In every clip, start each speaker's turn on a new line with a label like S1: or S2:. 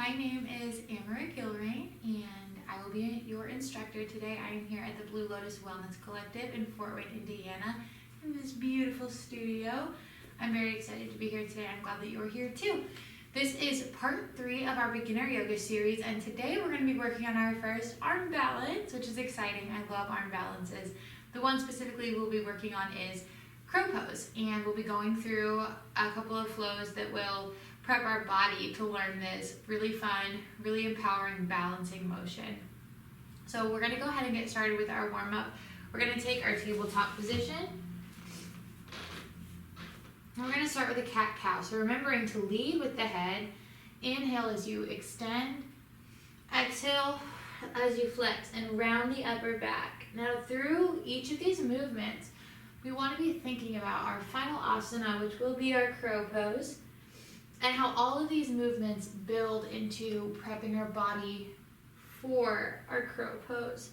S1: My name is Amara and I will be your instructor today. I am here at the Blue Lotus Wellness Collective in Fort Wayne, Indiana, in this beautiful studio. I'm very excited to be here today. I'm glad that you're here too. This is part 3 of our beginner yoga series, and today we're going to be working on our first arm balance, which is exciting. I love arm balances. The one specifically we'll be working on is crow pose, and we'll be going through a couple of flows that will prep our body to learn this really fun, really empowering balancing motion. So we're going to go ahead and get started with our warm-up. We're going to take our tabletop position. And we're going to start with a cat-cow. So remembering to lead with the head. Inhale as you extend. Exhale as you flex and round the upper back. Now through each of these movements, we want to be thinking about our final asana, which will be our crow pose, and how all of these movements build into prepping our body for our crow pose.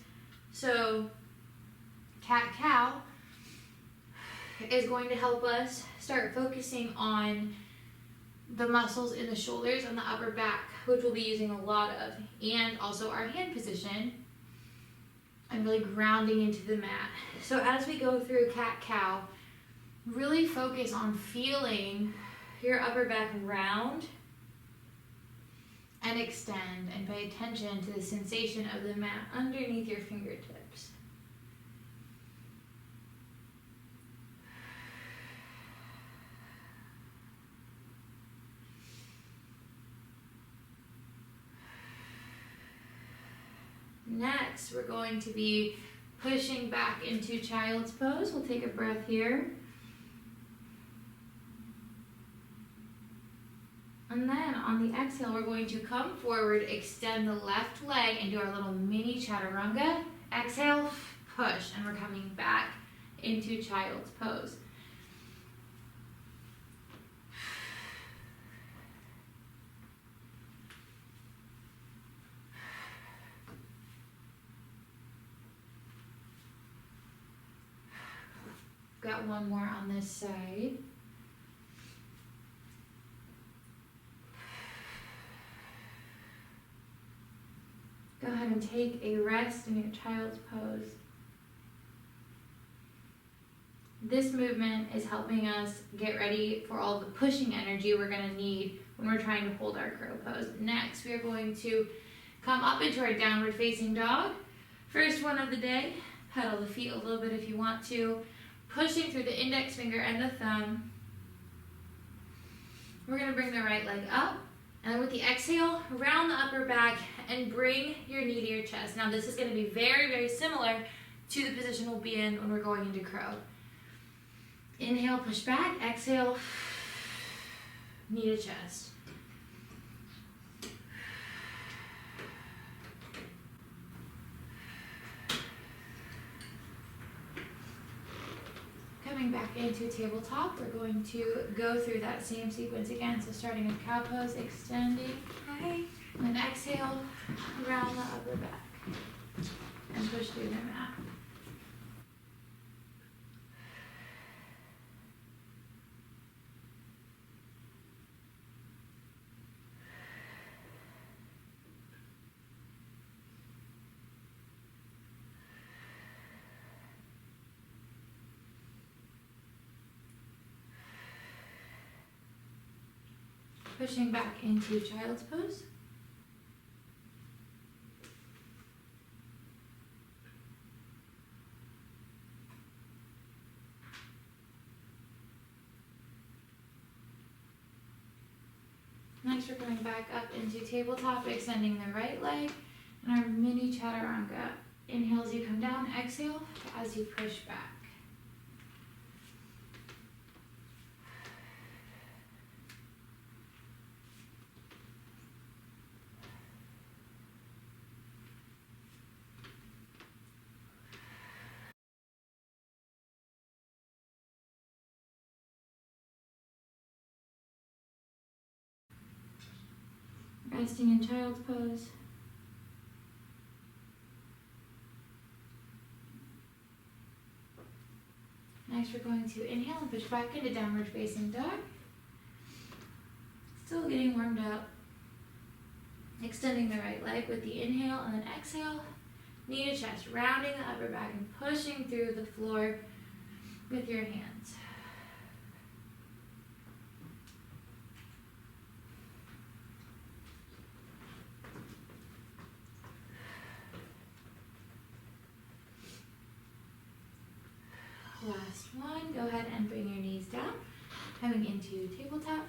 S1: So cat-cow is going to help us start focusing on the muscles in the shoulders and the upper back, which we'll be using a lot of, and also our hand position, and really grounding into the mat. So as we go through cat-cow, really focus on feeling your upper back round and extend, and pay attention to the sensation of the mat underneath your fingertips. Next, we're going to be pushing back into child's pose. We'll take a breath here. And then on the exhale, we're going to come forward, extend the left leg, and do our little mini chaturanga. Exhale, push, and we're coming back into child's pose. Got one more on this side. Go ahead and take a rest in your child's pose. This movement is helping us get ready for all the pushing energy we're going to need when we're trying to hold our crow pose. Next, we are going to come up into our downward facing dog. First one of the day. Pedal the feet a little bit if you want to. Pushing through the index finger and the thumb. We're going to bring the right leg up. And then with the exhale, round the upper back and bring your knee to your chest. Now this is going to be very, very similar to the position we'll be in when we're going into crow. Inhale, push back. Exhale, knee to chest. Coming back into tabletop, we're going to go through that same sequence again. So starting with cow pose, extending, and then exhale, round the upper back, and push through the mat. Pushing back into child's pose. Next, we're going back up into tabletop, extending the right leg, and our mini chaturanga. Inhale as you come down, exhale as you push back. Resting in child's pose. Next, we're going to inhale and push back into downward facing dog. Still getting warmed up. Extending the right leg with the inhale and then exhale. Knee to chest, rounding the upper back and pushing through the floor with your hands. Last one, go ahead and bring your knees down, coming into tabletop.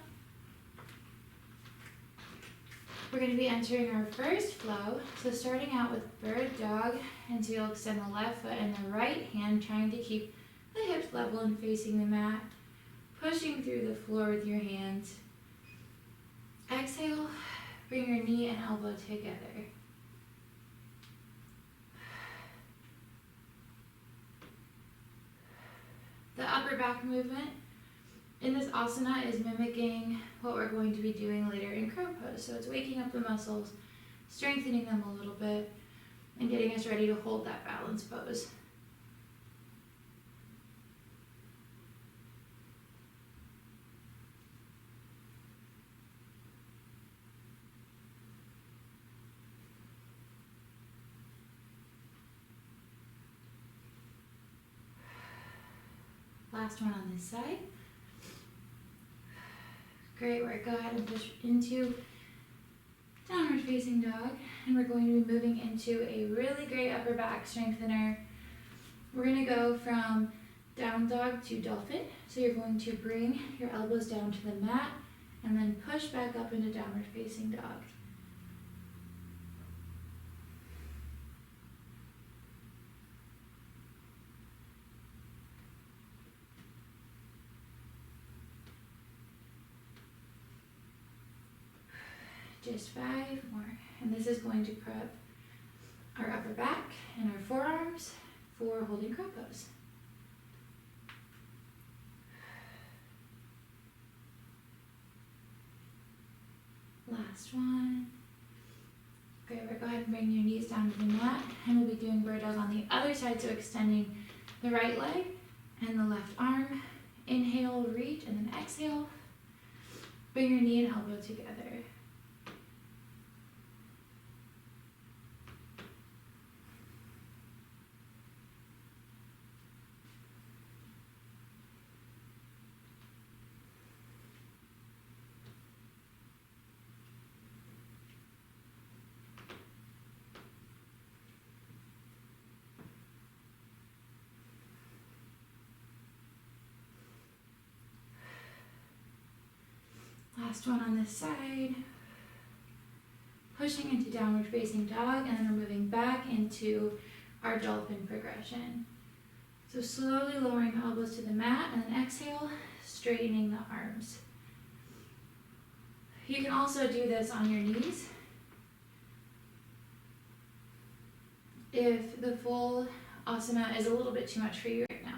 S1: We're going to be entering our first flow, so starting out with bird dog, and so you'll extend the left foot and the right hand, trying to keep the hips level and facing the mat, pushing through the floor with your hands. Exhale, bring your knee and elbow together. The upper back movement in this asana is mimicking what we're going to be doing later in crow pose. So it's waking up the muscles, strengthening them a little bit, and getting us ready to hold that balance pose. Last one on this side. Great work. Go ahead and push into downward facing dog. And we're going to be moving into a really great upper back strengthener. We're going to go from down dog to dolphin. So you're going to bring your elbows down to the mat and then push back up into downward facing dog. Just 5 more. And this is going to prep our upper back and our forearms for holding crow pose. Last one. Great, we're go ahead and bring your knees down to the mat, and we'll be doing bird dog on the other side, so extending the right leg and the left arm. Inhale, reach, and then exhale. Bring your knee and elbow together. Last one on this side. Pushing into downward facing dog, and then we're moving back into our dolphin progression. So slowly lowering the elbows to the mat, and then exhale, straightening the arms. You can also do this on your knees if the full asana is a little bit too much for you right now.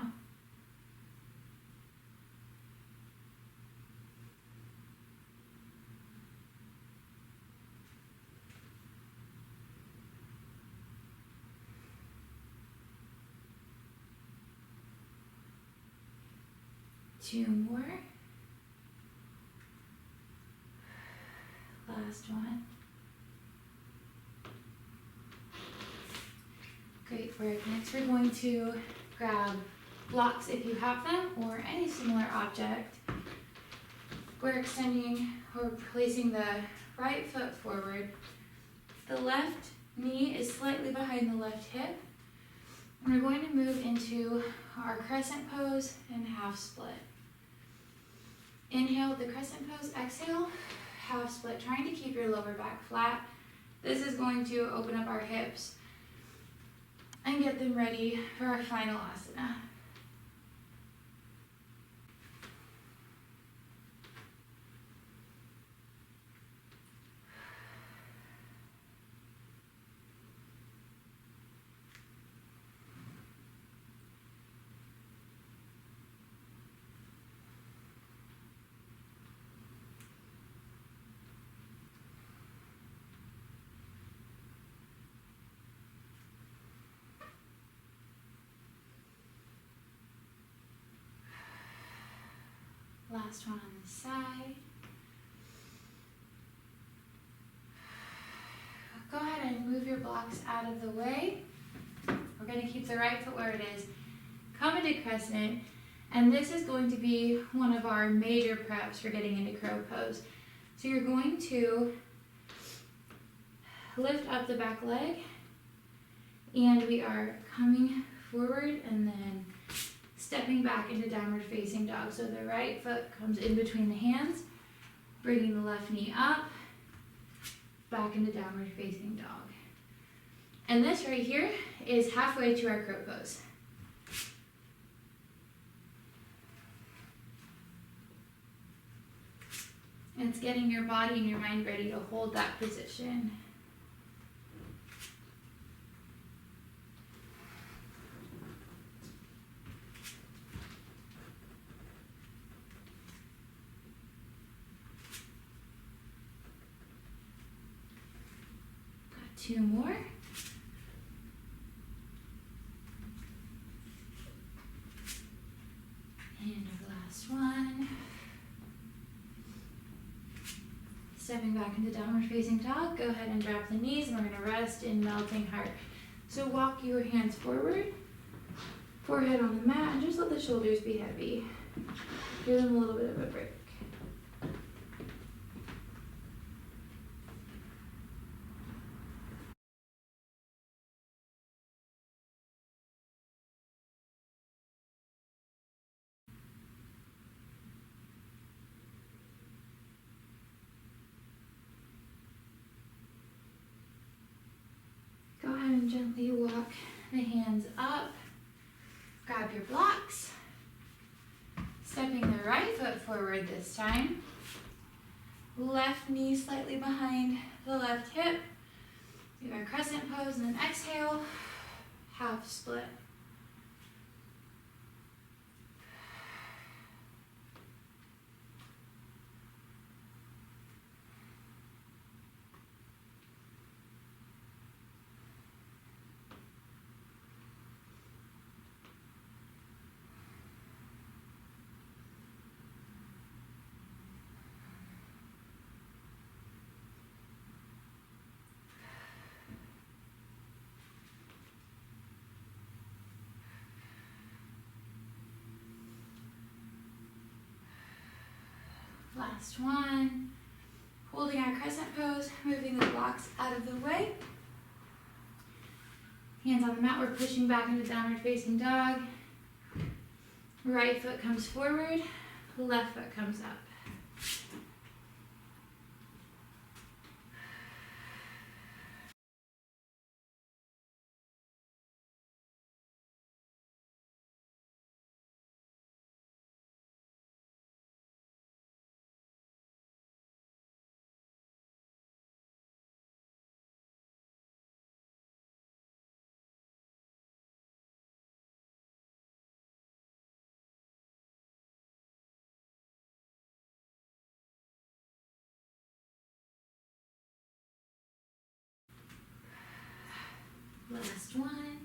S1: Two more. Last one. Great work. Next we're going to grab blocks if you have them, or any similar object. We're extending or placing the right foot forward. The left knee is slightly behind the left hip. We're going to move into our crescent pose and half split. Inhale the crescent pose, exhale, half split, trying to keep your lower back flat. This is going to open up our hips and get them ready for our final asana. Last one on this side. go ahead and move your blocks out of the way. We're going to keep the right foot where it is. Come into crescent, and this is going to be one of our major preps for getting into crow pose. So you're going to lift up the back leg, and we are coming forward and then stepping back into downward facing dog. So the right foot comes in between the hands, bringing the left knee up, back into downward facing dog. And this right here is halfway to our crow pose. And it's getting your body and your mind ready to hold that position. Got 2 more. And our last one. Stepping back into downward facing dog, go ahead and drop the knees, and we're going to rest in melting heart. So walk your hands forward, forehead on the mat, and just let the shoulders be heavy. Give them a little bit of a break. Go ahead and gently walk the hands up. Grab your blocks. Stepping the right foot forward this time. Left knee slightly behind the left hip. Do our crescent pose and then exhale, half split. Last one. Holding our crescent pose, moving the blocks out of the way. Hands on the mat, we're pushing back into downward facing dog. Right foot comes forward, left foot comes up. Last one.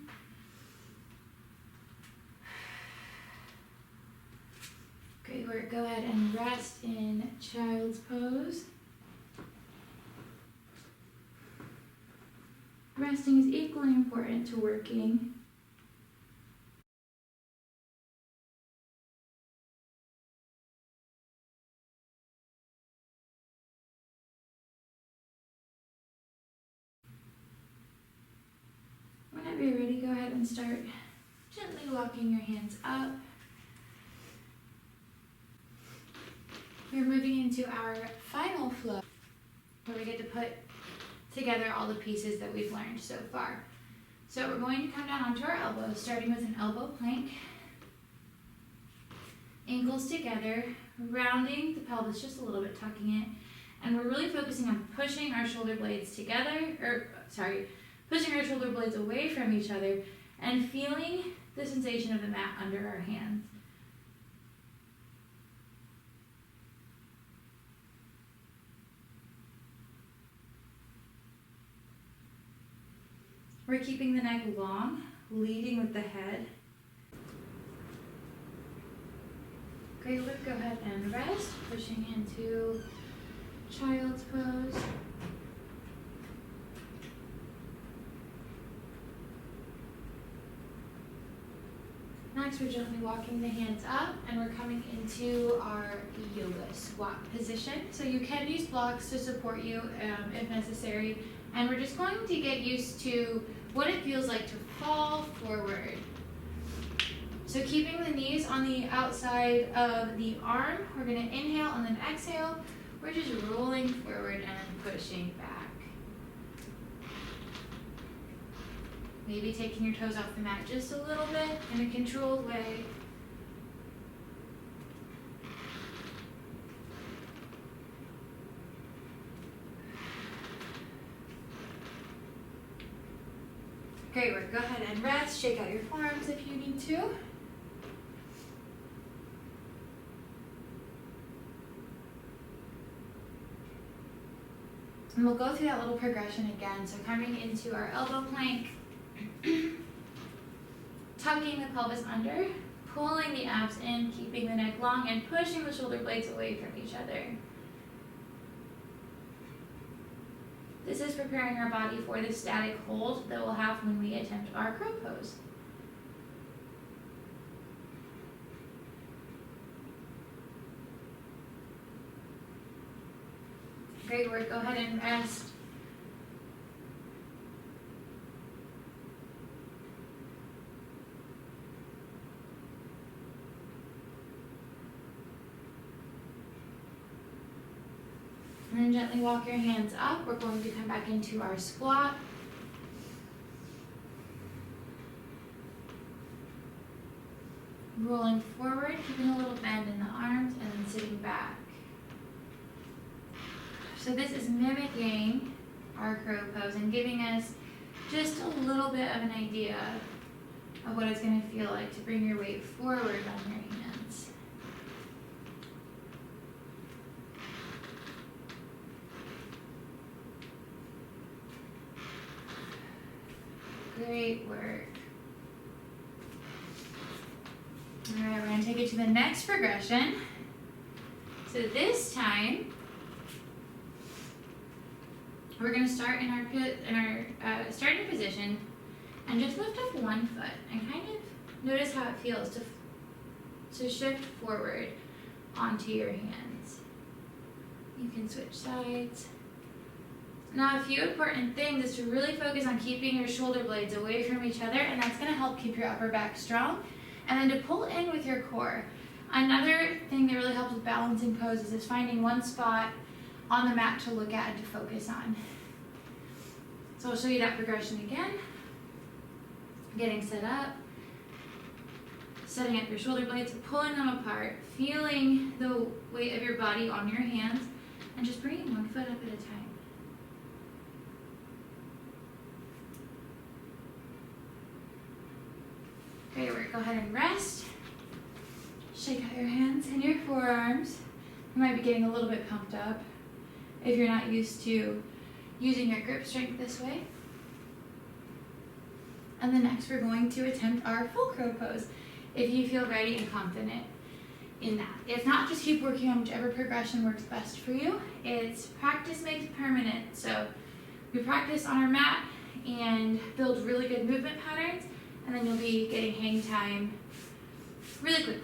S1: Great work. Go ahead and rest in child's pose. Resting is equally important to working. Whenever you're ready, go ahead and start gently walking your hands up. We're moving into our final flow, where we get to put together all the pieces that we've learned so far. So we're going to come down onto our elbows, starting with an elbow plank. Ankles together, rounding the pelvis just a little bit, tucking it. And we're really focusing on pushing our shoulder blades together, pushing our shoulder blades away from each other and feeling the sensation of the mat under our hands. We're keeping the neck long, leading with the head. Great work, go ahead and rest, pushing into child's pose. next we're gently walking the hands up and we're coming into our yoga squat position. So you can use blocks to support you if necessary. And we're just going to get used to what it feels like to fall forward. So keeping the knees on the outside of the arm, we're going to inhale and then exhale. We're just rolling forward and pushing back. Maybe taking your toes off the mat just a little bit in a controlled way. Great work. Go ahead and rest. Shake out your forearms if you need to. And we'll go through that little progression again. So coming into our elbow plank, tucking the pelvis under, pulling the abs in, keeping the neck long, and pushing the shoulder blades away from each other. This is preparing our body for the static hold that we'll have when we attempt our crow pose. Great work. Go ahead and rest. And then gently walk your hands up. We're going to come back into our squat. Rolling forward, keeping a little bend in the arms, and then sitting back. So this is mimicking our crow pose and giving us just a little bit of an idea of what it's going to feel like to bring your weight forward on your hands. Great work. All right, we're going to take it to the next progression. So this time, we're going to start in our starting position and just lift up one foot and kind of notice how it feels to shift forward onto your hands. You can switch sides. Now, a few important things is to really focus on keeping your shoulder blades away from each other, and that's going to help keep your upper back strong. And then to pull in with your core. Another thing that really helps with balancing poses is finding one spot on the mat to look at and to focus on. So I'll show you that progression again. Getting set up, setting up your shoulder blades, pulling them apart, feeling the weight of your body on your hands, and just bringing one foot up at a time. Great work. Go ahead and rest. Shake out your hands and your forearms. You might be getting a little bit pumped up if you're not used to using your grip strength this way. And then next we're going to attempt our full crow pose if you feel ready and confident in that. If not, just keep working on whichever progression works best for you. It's practice makes permanent. So we practice on our mat and build really good movement patterns, and then you'll be getting hang time really quickly.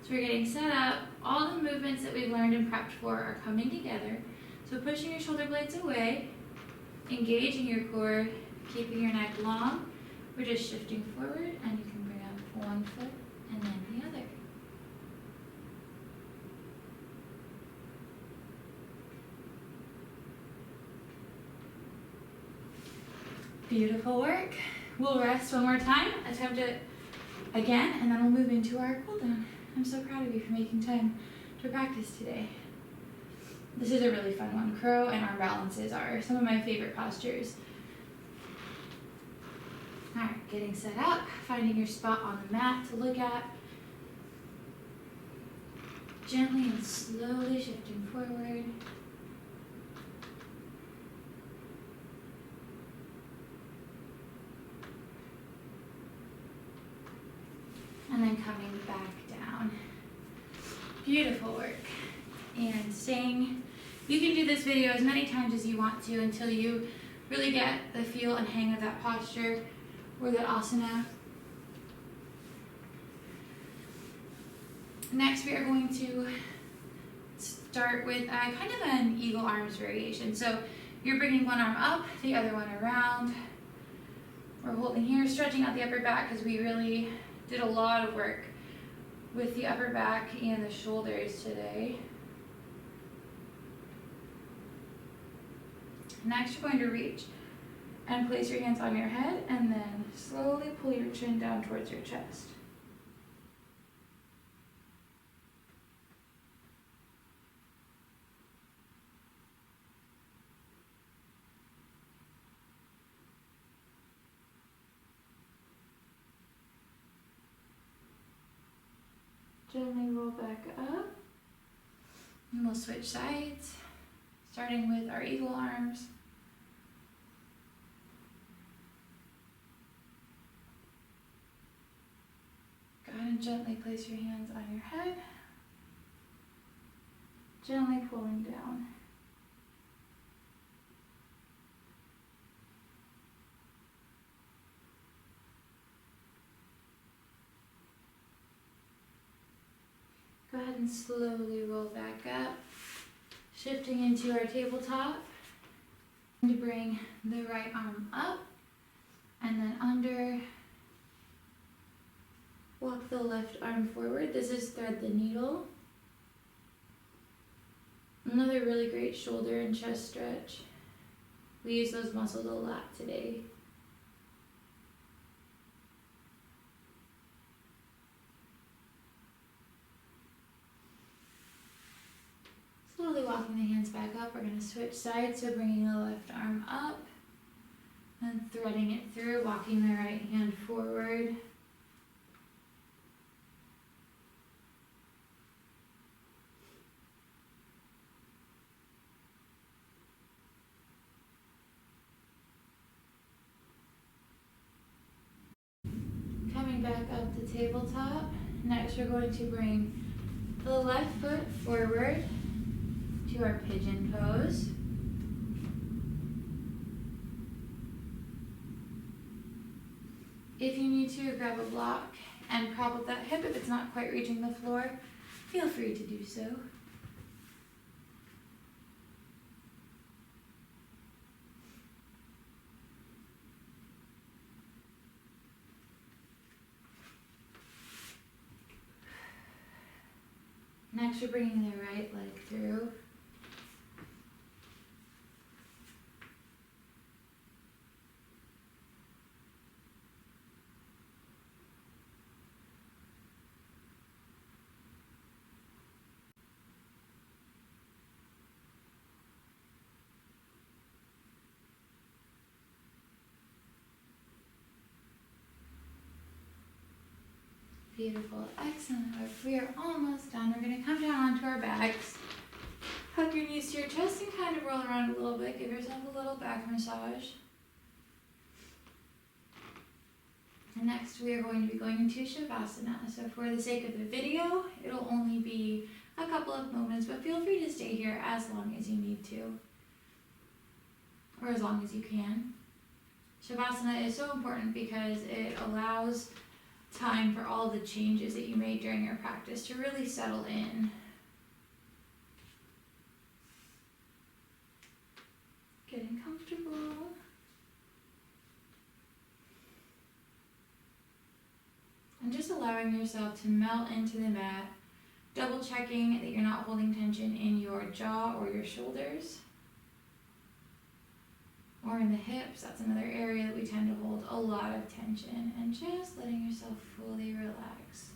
S1: So we're getting set up. All the movements that we've learned and prepped for are coming together. So pushing your shoulder blades away, engaging your core, keeping your neck long. We're just shifting forward, and you can bring up one foot and then the other. Beautiful work. We'll rest one more time, attempt it again, and then we'll move into our cool down. I'm so proud of you for making time to practice today. This is a really fun one. Crow and arm balances are some of my favorite postures. All right, getting set up, finding your spot on the mat to look at. Gently and slowly shifting forward. And then coming back down. Beautiful work. And staying, you can do this video as many times as you want to until you really get the feel and hang of that posture or that asana. Next, we are going to start with kind of an eagle arms variation. So you're bringing one arm up, the other one around. We're holding here, stretching out the upper back because we really did a lot of work with the upper back and the shoulders today. Next, you're going to reach and place your hands on your head and then slowly pull your chin down towards your chest. Gently roll back up, and we'll switch sides, starting with our eagle arms. Go ahead and gently place your hands on your head, gently pulling down. Go ahead and slowly roll back up, shifting into our tabletop. To bring the right arm up and then under. Walk the left arm forward. This is thread the needle. Another really great shoulder and chest stretch. We use those muscles a lot today. Slowly walking the hands back up, we're going to switch sides, so bringing the left arm up and threading it through, walking the right hand forward. Coming back up the tabletop. Next, we're going to bring the left foot forward to our pigeon pose. If you need to, grab a block and prop up that hip if it's not quite reaching the floor. Feel free to do so. Next, we're bringing the right leg through. Beautiful, excellent work. We are almost done. We're going to come down onto our backs. Hug your knees to your chest and kind of roll around a little bit. Give yourself a little back massage. And next we are going to be going into Shavasana. So for the sake of the video, it'll only be a couple of moments, but feel free to stay here as long as you need to, or as long as you can. Shavasana is so important because it allows time for all the changes that you made during your practice to really settle in. Getting comfortable. And just allowing yourself to melt into the mat, double checking that you're not holding tension in your jaw or your shoulders or in the hips. That's another area that we tend to hold a lot of tension, and just letting yourself fully relax.